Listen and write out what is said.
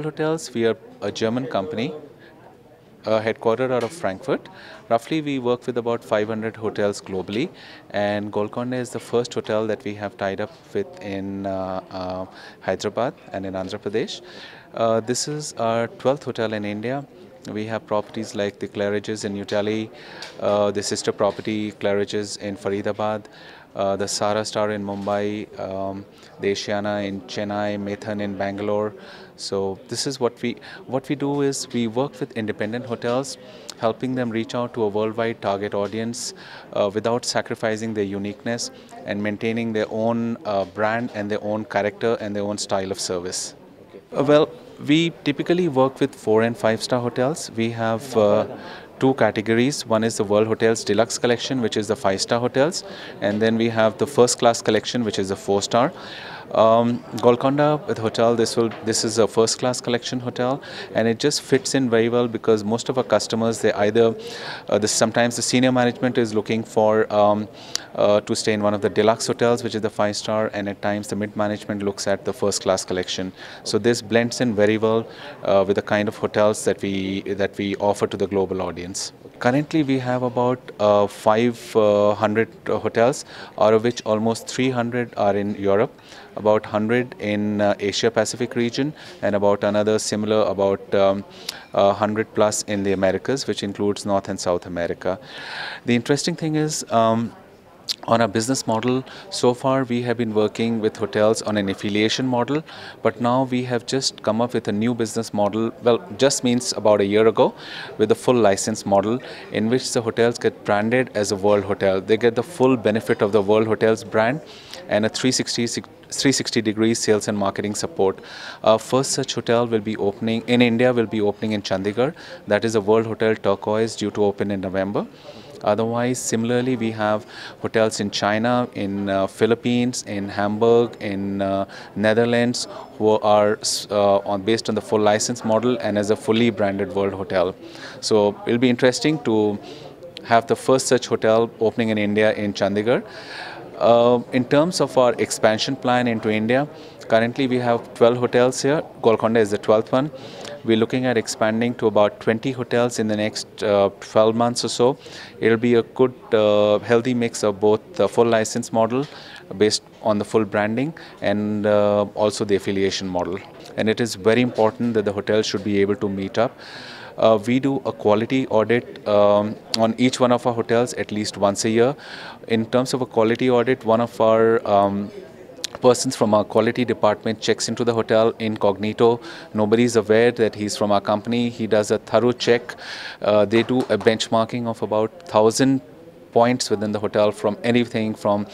World Hotels, we are a German company headquartered out of Frankfurt. Roughly, we work with about 500 hotels globally, and Golconda is the first hotel that we have tied up with in Hyderabad and in Andhra Pradesh. This is our 12th hotel in India. We have properties like the Claridge's in New Delhi, the sister property Claridge's in Faridabad, the Sara Star in Mumbai, the Asiana in Chennai, Methan in Bangalore. So this is what we do is we work with independent hotels, helping them reach out to a worldwide target audience without sacrificing their uniqueness and maintaining their own brand and their own character and their own style of service. Well, we typically work with 4 and 5 star hotels. We have two categories. One is the World Hotels Deluxe Collection, which is the 5 star hotels, and then we have the First Class Collection, which is the 4 star. Golconda with hotel, this is a first class collection hotel, and it just fits in very well because most of our customers, they either sometimes the senior management is looking for to stay in one of the deluxe hotels, which is the 5 star, and at times the mid management looks at the first class collection. So this blends in very well with the kind of hotels that we offer to the global audience. Currently, we have about 500 hotels, out of which almost 300 are in Europe, about 100 in Asia Pacific region, and about another similar about 100 plus in the Americas, which includes North and South America. The interesting thing is, on our business model, so far we have been working with hotels on an affiliation model, but now we have just come up with a new business model, well, just means about a year ago, with a full license model in which the hotels get branded as a World Hotel. They get the full benefit of the World Hotels brand and a 360 degree sales and marketing support. Our first such hotel will be opening in India, will be opening in Chandigarh. That is a World Hotel Turquoise, due to open in November. Otherwise, similarly, we have hotels in China, in Philippines, in Hamburg, in Netherlands, who are based on the full license model and as a fully branded World Hotel. So it'll be interesting to have the first such hotel opening in India in Chandigarh. In terms of our expansion plan into India, currently we have 12 hotels here. Golconda is the 12th one. We're looking at expanding to about 20 hotels in the next 12 months or so. It'll be a good, healthy mix of both the full license model based on the full branding and also the affiliation model. And it is very important that the hotel should be able to meet up. We do a quality audit on each one of our hotels at least once a year. In terms of a quality audit, one of our persons from our quality department checks into the hotel incognito. Nobody is aware that he's from our company. He does a thorough check. They do a benchmarking of about 1,000 points within the hotel, from anything from